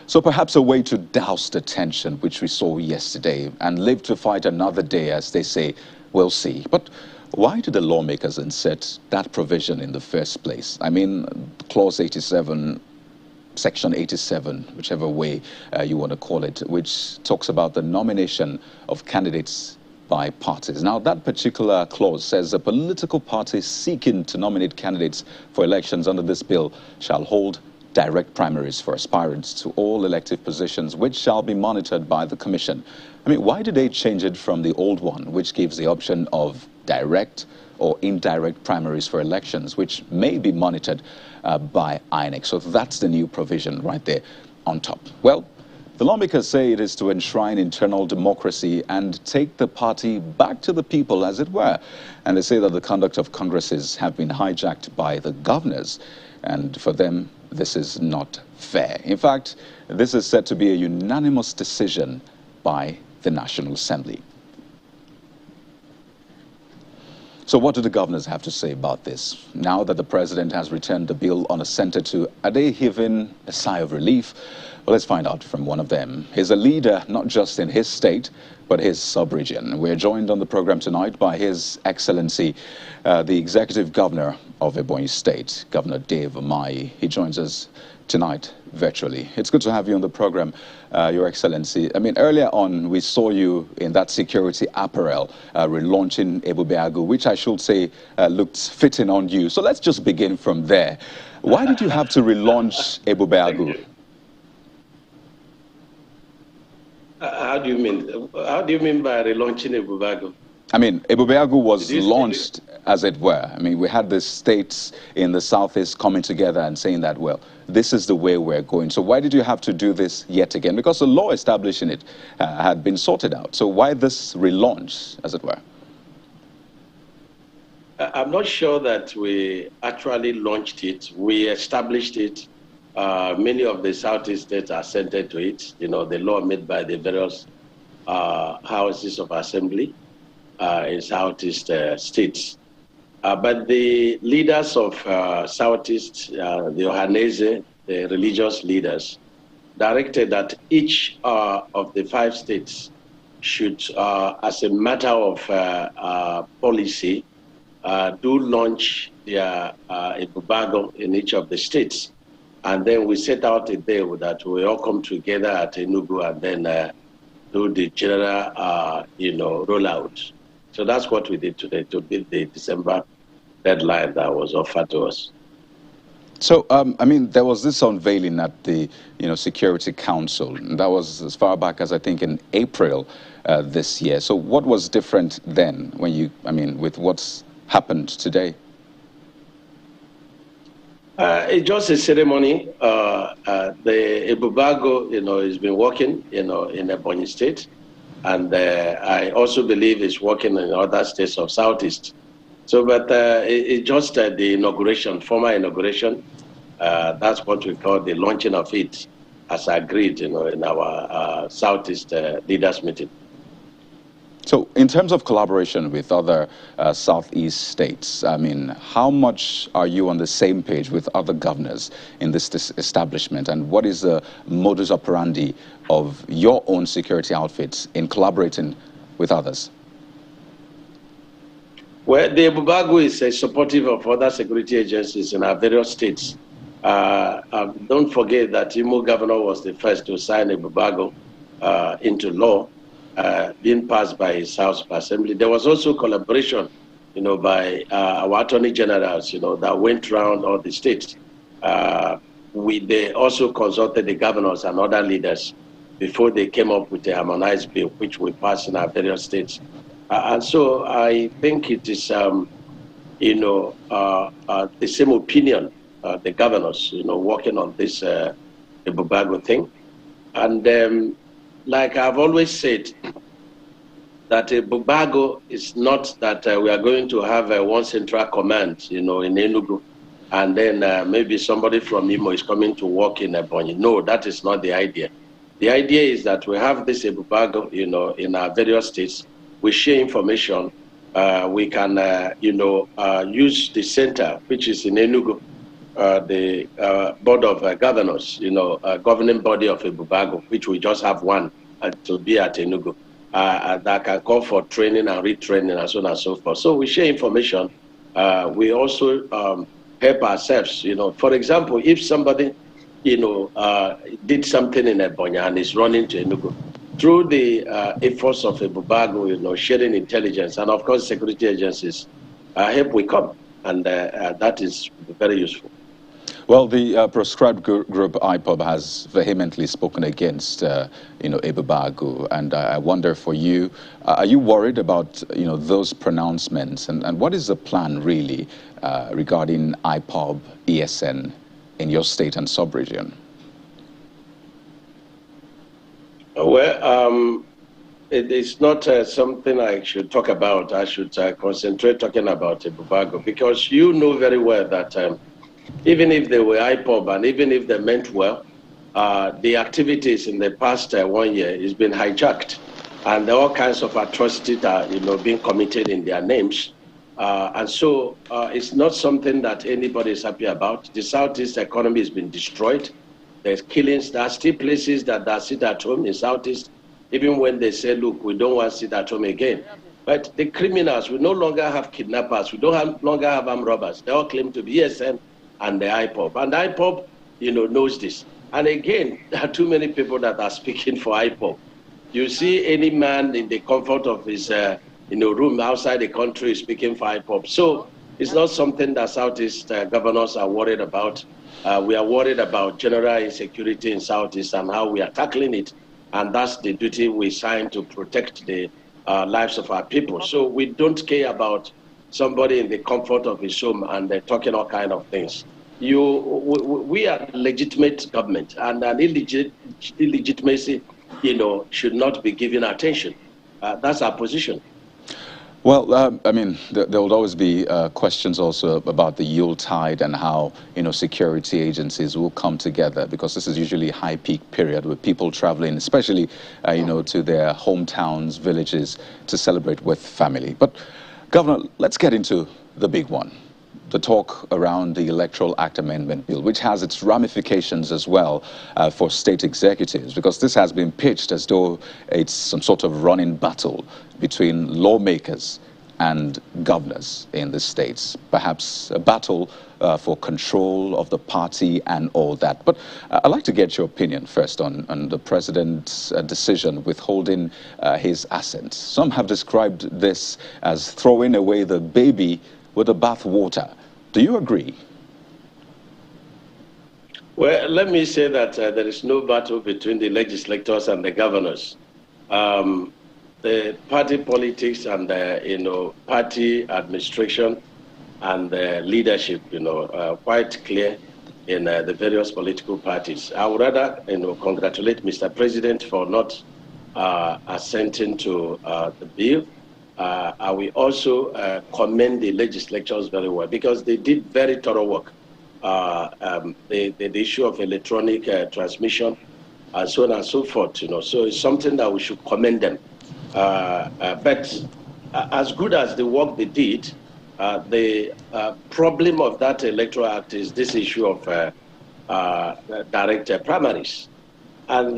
So perhaps a way to douse the tension which we saw yesterday and live to fight another day, as they say, we'll see. But why did the lawmakers insert that provision in the first place? I mean, Clause 87, Section 87, whichever way you want to call it, which talks about the nomination of candidates by parties. Now, that particular clause says a political party seeking to nominate candidates for elections under this bill shall hold direct primaries for aspirants to all elective positions, which shall be monitored by the Commission. I mean, why did they change it from the old one, which gives the option of direct or indirect primaries for elections, which may be monitored by INEC? So that's the new provision right there on top. Well, the lawmakers say it is to enshrine internal democracy and take the party back to the people, as it were. And they say that the conduct of congresses have been hijacked by the governors. And for them, this is not fair. In fact, this is said to be a unanimous decision by the National Assembly. So what do the governors have to say about this? Now that the president has returned the bill unassented to, are they heaving a sigh of relief? Well, let's find out from one of them. He's a leader not just in his state, but his sub-region. We're joined on the program tonight by His Excellency, the Executive Governor of Ebonyi State, Governor Dave Umahi. He joins us tonight virtually. It's good to have you on the program, Your Excellency. I mean, earlier on, we saw you in that security apparel, relaunching Ebonyi, which I should say looked fitting on you. So let's just begin from there. Why did you have to relaunch Ebonyi? How do you mean? How do you mean by relaunching Ebonyi? I mean, Ebonyi was launched, as it were. I mean, we had the states in the southeast coming together and saying that, well, this is the way we're going. So why did you have to do this yet again? Because the law establishing it had been sorted out. So why this relaunch, as it were? I'm not sure that we actually launched it. We established it. Many of the southeast states assented to it. You know, the law made by the various houses of assembly in southeast states. But the leaders of southeast, the Ohanese, the religious leaders, directed that each of the 5 states should, as a matter of policy, do launch their Ebonyi in each of the states. And then we set out a day that we all come together at Enugu and then do the general, rollout. So that's what we did today to beat the December deadline that was offered to us. So, I mean, there was this unveiling at the, Security Council. And that was as far back as I think in April this year. So what was different then when with what's happened today? It's just a ceremony. The Ebonyi, has been working, in Ebonyi State. And I also believe it's working in other states of Southeast. So, but it's just the inauguration, formal inauguration. That's what we call the launching of it, as agreed, in our Southeast leaders meeting. So, in terms of collaboration with other Southeast states, I mean, how much are you on the same page with other governors in this establishment? And what is the modus operandi of your own security outfits in collaborating with others? Well, the Ebonyi is supportive of other security agencies in our various states. Don't forget that Imo governor was the first to sign Ebonyi into law. Being passed by his House of Assembly. There was also collaboration, by our attorney generals, that went around all the states. They also consulted the governors and other leaders before they came up with a harmonized bill, which we passed in our various states. And so I think it is, the same opinion, the governors, working on this Ebonyi thing. And like I've always said, that Ebonyi is not that we are going to have one central command, in Enugu, and then maybe somebody from Imo is coming to work in Ebonyi. No, that is not the idea. The idea is that we have this Ebonyi, in our various states. We share information. We can, use the center, which is in Enugu, the Board of Governors, governing body of Ibubago, which we just have one to be at Enugu, that can call for training and retraining and so on and so forth. So we share information. We also help ourselves. For example, if somebody, did something in Ebonyi and is running to Enugu, through the efforts of Ibubago, sharing intelligence, and of course security agencies, help will come, and that is very useful. Well, the proscribed group IPOB has vehemently spoken against, Ebubago, and I wonder for you, are you worried about, those pronouncements, and what is the plan really regarding IPOB, ESN in your state and sub-region? Well, it is not something I should talk about. I should concentrate talking about Ebubago, because you know very well that even if they were IPOB and even if they meant well, the activities in the past 1 year has been hijacked, and all kinds of atrocities are, being committed in their names. And so it's not something that anybody is happy about. The Southeast economy has been destroyed. There's killings. There are still places that sit at home in Southeast, even when they say, look, we don't want to sit at home again. But the criminals, we no longer have kidnappers. We don't longer have armed robbers. They all claim to be ESN and the IPOB. And the IPOB, knows this. And again, there are too many people that are speaking for IPOB. You see any man in the comfort of his room outside the country speaking for IPOB. So it's not something that Southeast governors are worried about. We are worried about general insecurity in Southeast and how we are tackling it. And that's the duty we signed to protect the lives of our people. So we don't care about somebody in the comfort of his home and they're talking all kind of things. We are legitimate government, and an illegitimacy, should not be given attention. That's our position. Well, I mean, there will always be questions also about the Yuletide and how, security agencies will come together, because this is usually a high peak period with people traveling, especially, to their hometowns, villages, to celebrate with family. But, Governor, let's get into the big one, the talk around the Electoral Act Amendment Bill, which has its ramifications as well for state executives, because this has been pitched as though it's some sort of running battle between lawmakers and governors in the states, perhaps a battle for control of the party and all that. But I'd like to get your opinion first on the president's decision withholding his assent. Some have described this as throwing away the baby with the bathwater. Do you agree? Well, let me say that there is no battle between the legislators and the governors. The party politics and party administration and leadership, quite clear in the various political parties. I would rather, congratulate Mr. President for not assenting to the bill. I will also commend the legislatures very well, because they did very thorough work. The issue of electronic transmission and so on and so forth, so it's something that we should commend them. But as good as the work they did, the problem of that Electoral Act is this issue of direct primaries. And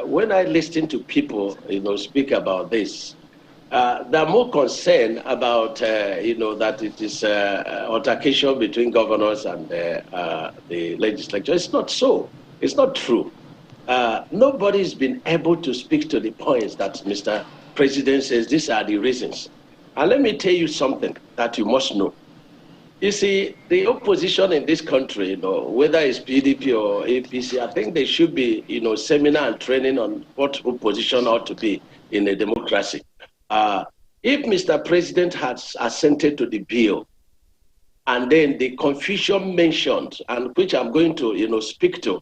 when I listen to people, speak about this, they're more concerned about, that it is altercation between governors and the legislature. It's not so. It's not true. Nobody's been able to speak to the points that Mr. President says these are the reasons. And let me tell you something that you must know. You see, the opposition in this country, whether it's PDP or APC, I think there should be, seminar and training on what opposition ought to be in a democracy. If Mr. President has assented to the bill, and then the confusion mentioned, and which I'm going to, speak to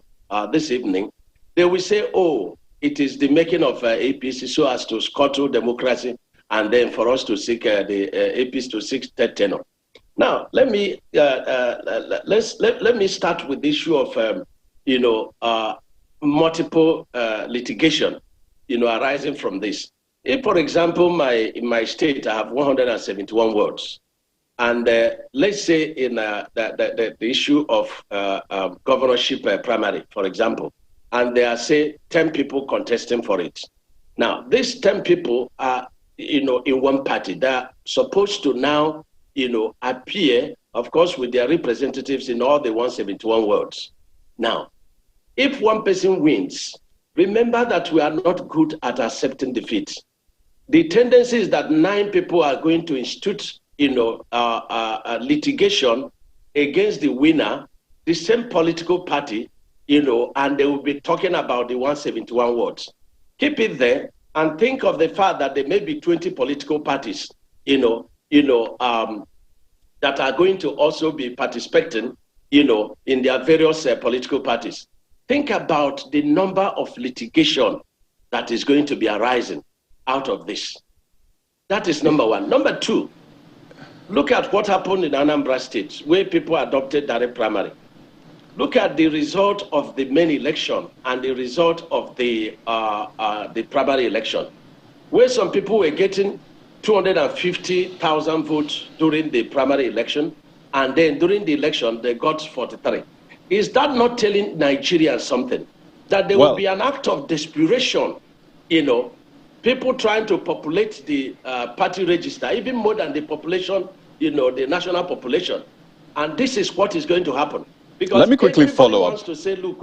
this evening, they will say, oh, it is the making of APC so as to scuttle democracy, and then for us to seek the APC to seek third tenure. Now, let me let me start with the issue of multiple litigation, arising from this. If, for example, in my state I have 171 wards, And let's say in the issue of governorship primary, for example, and there are, say, 10 people contesting for it. Now, these 10 people are, in one party. They're supposed to now, appear, of course, with their representatives in all the 171 wards. Now, if one person wins, remember that we are not good at accepting defeat. The tendency is that 9 people are going to institute, litigation against the winner, the same political party, and they will be talking about the 171 wards. Keep it there and think of the fact that there may be 20 political parties, that are going to also be participating, in their various political parties. Think about the number of litigation that is going to be arising out of this. That is number one. Number two, look at what happened in Anambra State, where people adopted direct primary. Look at the result of the main election and the result of the primary election, where some people were getting 250,000 votes during the primary election, and then during the election, they got 43. Is that not telling Nigerians something? That there will be an act of desperation, people trying to populate the party register, even more than the population, the national population. And this is what is going to happen. Because let me quickly follow up. Wants to say, look,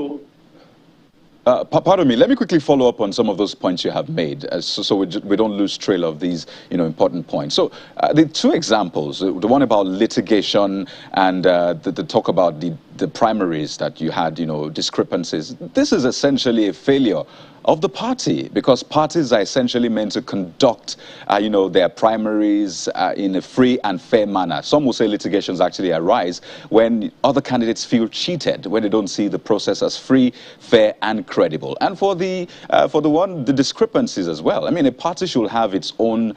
pardon me, let me quickly follow up on some of those points you have made, so we don't lose trail of these important points. So the two examples, the one about litigation and the talk about the primaries that you had, discrepancies, this is essentially a failure of the party, because parties are essentially meant to conduct, their primaries in a free and fair manner. Some will say litigations actually arise when other candidates feel cheated, when they don't see the process as free, fair, and credible. And for the discrepancies as well. I mean, a party should have its own,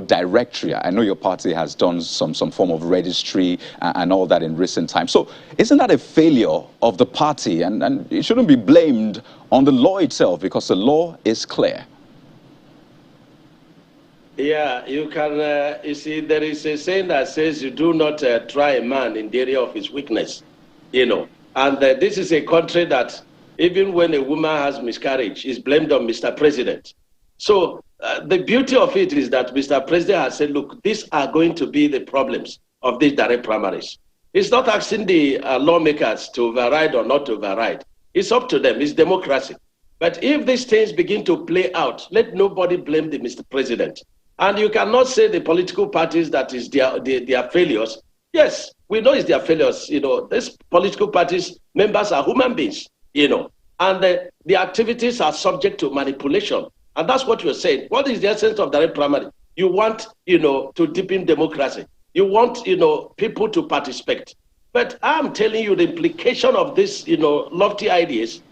directory. I know your party has done some form of registry and all that in recent times. So isn't that a failure of the party? And it shouldn't be blamed on the law itself, because the law is clear. Yeah, you can, you see, there is a saying that says you do not try a man in the area of his weakness, And this is a country that even when a woman has miscarriage, is blamed on Mr. President. So the beauty of it is that Mr. President has said, look, these are going to be the problems of these direct primaries. It's not asking the lawmakers to override or not to override. It's up to them. It's democracy. But if these things begin to play out, let nobody blame the Mr. President. And you cannot say the political parties that is their failures. Yes, we know it's their failures. These political parties, members are human beings, and the activities are subject to manipulation. And that's what you're saying. What is the essence of direct primary? You want, to deepen democracy. You want, people to participate. But I'm telling you the implication of this, lofty ideas,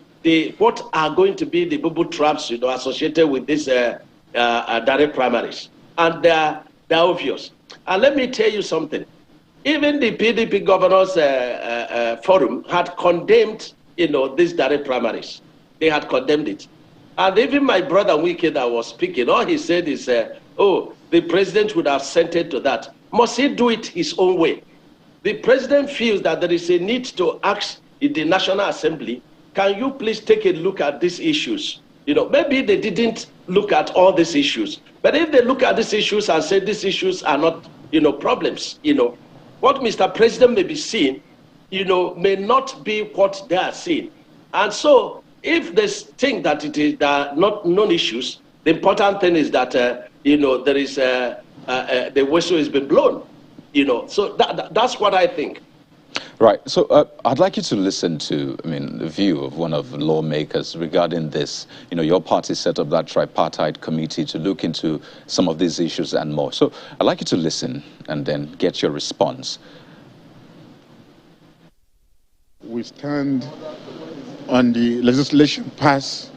what are going to be the bubble traps, associated with this direct primaries. And they're obvious. And let me tell you something. Even the PDP Governors Forum had condemned, these direct primaries. They had condemned it. And even my brother Wike that was speaking, all he said is, the president would have sent it to that. Must he do it his own way? The president feels that there is a need to ask in the National Assembly, can you please take a look at these issues? Maybe they didn't look at all these issues. But if they look at these issues and say these issues are not, problems, what Mr. President may be seeing, may not be what they are seeing. And so if they think that it is not non-issues, the important thing is that, there is the whistle has been blown. So that's what I think. Right. So I'd like you to listen to, the view of one of the lawmakers regarding this. Your party set up that tripartite committee to look into some of these issues and more. So I'd like you to listen and then get your response. We stand on the legislation passed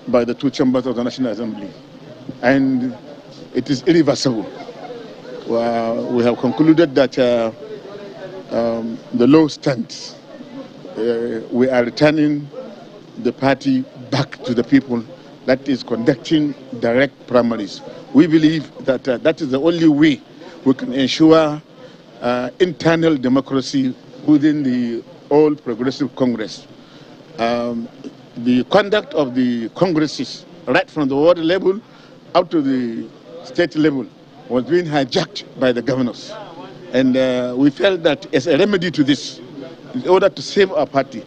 by the two chambers of the National Assembly, and it is irreversible. We have concluded that the law stands. We are returning the party back to the people, that is conducting direct primaries. We believe that that is the only way we can ensure internal democracy within the All Progressive Congress. The conduct of the congresses, right from the ward level up to the state level, was being hijacked by the governors. And we felt that as a remedy to this, in order to save our party,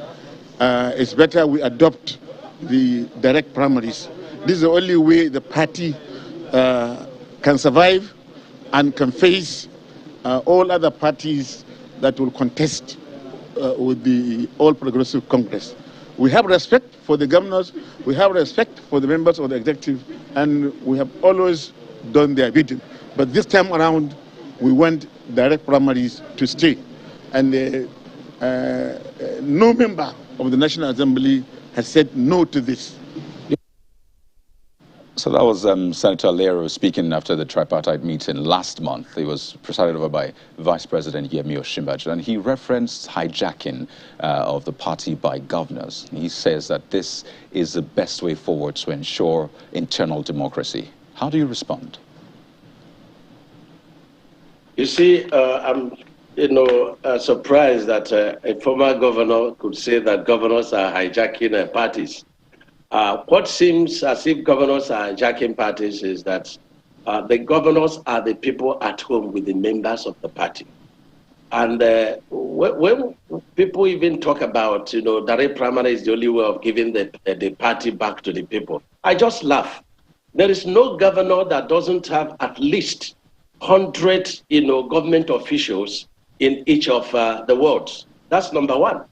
it's better we adopt the direct primaries. This is the only way the party can survive and can face all other parties that will contest with the All Progressive Congress. We have respect for the governors, we have respect for the members of the executive, and we have always done their bidding. But this time around, we want direct primaries to stay. And no member of the National Assembly has said no to this. So that was Senator Lero speaking after the tripartite meeting last month. He was presided over by Vice President Yemi Osinbajo, and he referenced hijacking of the party by governors. He says that this is the best way forward to ensure internal democracy. How do you respond? You see, I'm surprised that a former governor could say that governors are hijacking parties. What seems as if governors are hijacking parties is that the governors are the people at home with the members of the party. And when people even talk about, direct primary is the only way of giving the party back to the people, I just laugh. There is no governor that doesn't have at least 100, government officials in each of the wards. That's number one.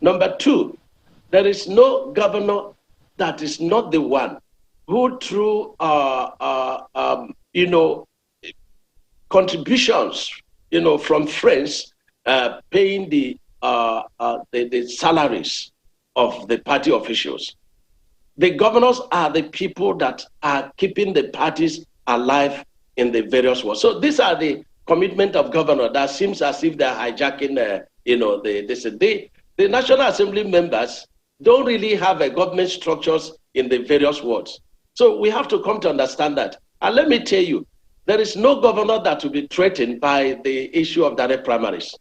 Number two, there is no governor that is not the one who, through contributions, from friends, paying the salaries of the party officials. The governors are the people that are keeping the parties alive in the various wards. So these are the commitment of governor that seems as if they're hijacking, the National Assembly members don't really have a government structures in the various wards. So we have to come to understand that. And let me tell you, there is no governor that will be threatened by the issue of direct primaries.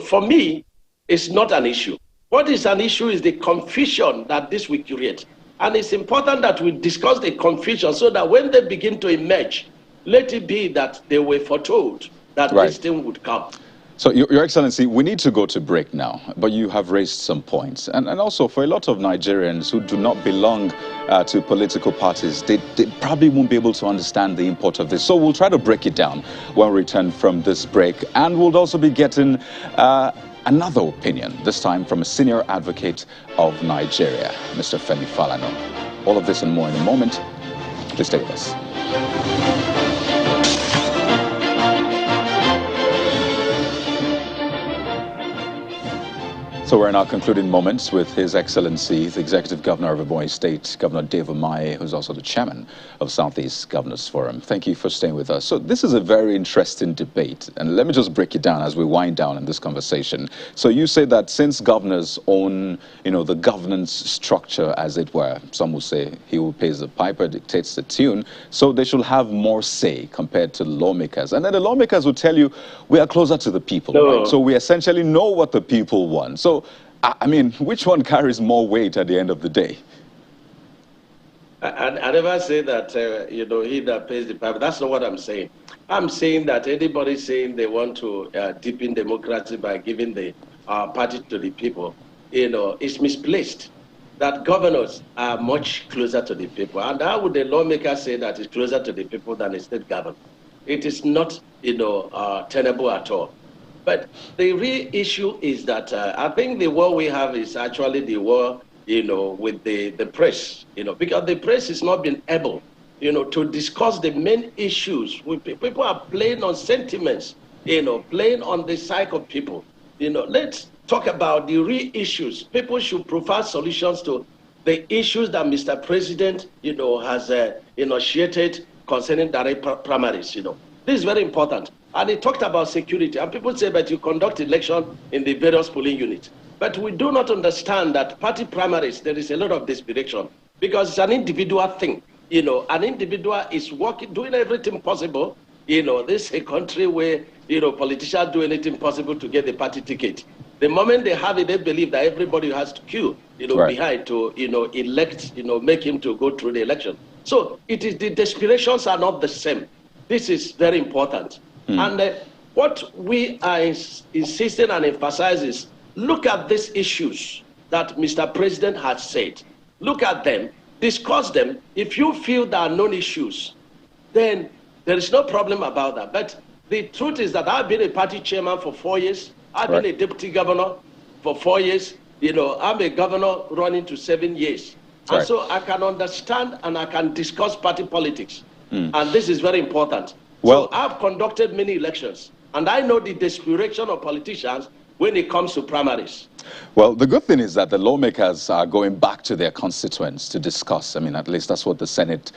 For me, it's not an issue. What is an issue is the confusion that this will create. And it's important that we discuss the confusion so that when they begin to emerge, let it be that they were foretold that this thing would come. So, Your Excellency, we need to go to break now, but you have raised some points. And also, for a lot of Nigerians who do not belong to political parties, they probably won't be able to understand the import of this. So we'll try to break it down when we return from this break. And we'll also be getting another opinion, this time from a senior advocate of Nigeria, Mr. Femi Falana. All of this and more in a moment. Please stay with us. So we're in our concluding moments with His Excellency, the Executive Governor of Ebonyi State, Governor Dave Umahi, who's also the chairman of Southeast Governors Forum. Thank you for staying with us. So this is a very interesting debate, and let me just break it down as we wind down in this conversation. So you say that since governors own, the governance structure, as it were, some will say he who pays the piper dictates the tune, so they should have more say compared to lawmakers. And then the lawmakers will tell you, we are closer to the people, right? So we essentially know what the people want. So I mean, which one carries more weight at the end of the day? I never say that, he that pays the piper. That's not what I'm saying. I'm saying that anybody saying they want to deepen democracy by giving the party to the people, is misplaced. That governors are much closer to the people. And how would the lawmaker say that it's closer to the people than a state governor? It is not, tenable at all. But the real issue is that I think the war we have is actually the war, with the press, because the press has not been able, to discuss the main issues. People are playing on sentiments, playing on the psyche of people. Let's talk about the real issues. People should provide solutions to the issues that Mr. President, has initiated concerning direct primaries. This is very important. And he talked about security. And people say that you conduct election in the various polling units. But we do not understand that party primaries, there is a lot of desperation because it's an individual thing. An individual is doing everything possible You know, this is a country where, you know, politicians do anything possible to get the party ticket. The moment they have it, they believe that everybody has to queue, you know, behind to, you know, elect, you know, make him to go through the election. So it is, the aspirations are not the same. This is very important. And what we are insisting and emphasizing is, look at these issues that Mr. President has said. Look at them, discuss them. If you feel there are non-issues, then there is no problem about that. But the truth is that I've been a party chairman for 4 years. I've been a deputy governor for 4 years. You know, I'm a governor running to 7 years. And so I can understand and I can discuss party politics. And this is very important. Well, so I've conducted many elections, and I know the desperation of politicians when it comes to primaries. Well, the good thing is that the lawmakers are going back to their constituents to discuss. I mean, at least that's what the Senate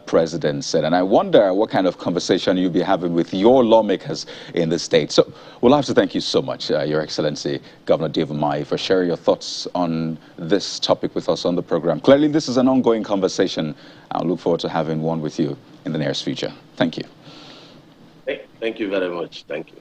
president said. And I wonder what kind of conversation you'll be having with your lawmakers in the state. So we'll have to thank you so much, Your Excellency, Governor Dave Umahi, for sharing your thoughts on this topic with us on the program. Clearly, this is an ongoing conversation. I'll look forward to having one with you in the nearest future. Thank you. Thank you very much. Thank you.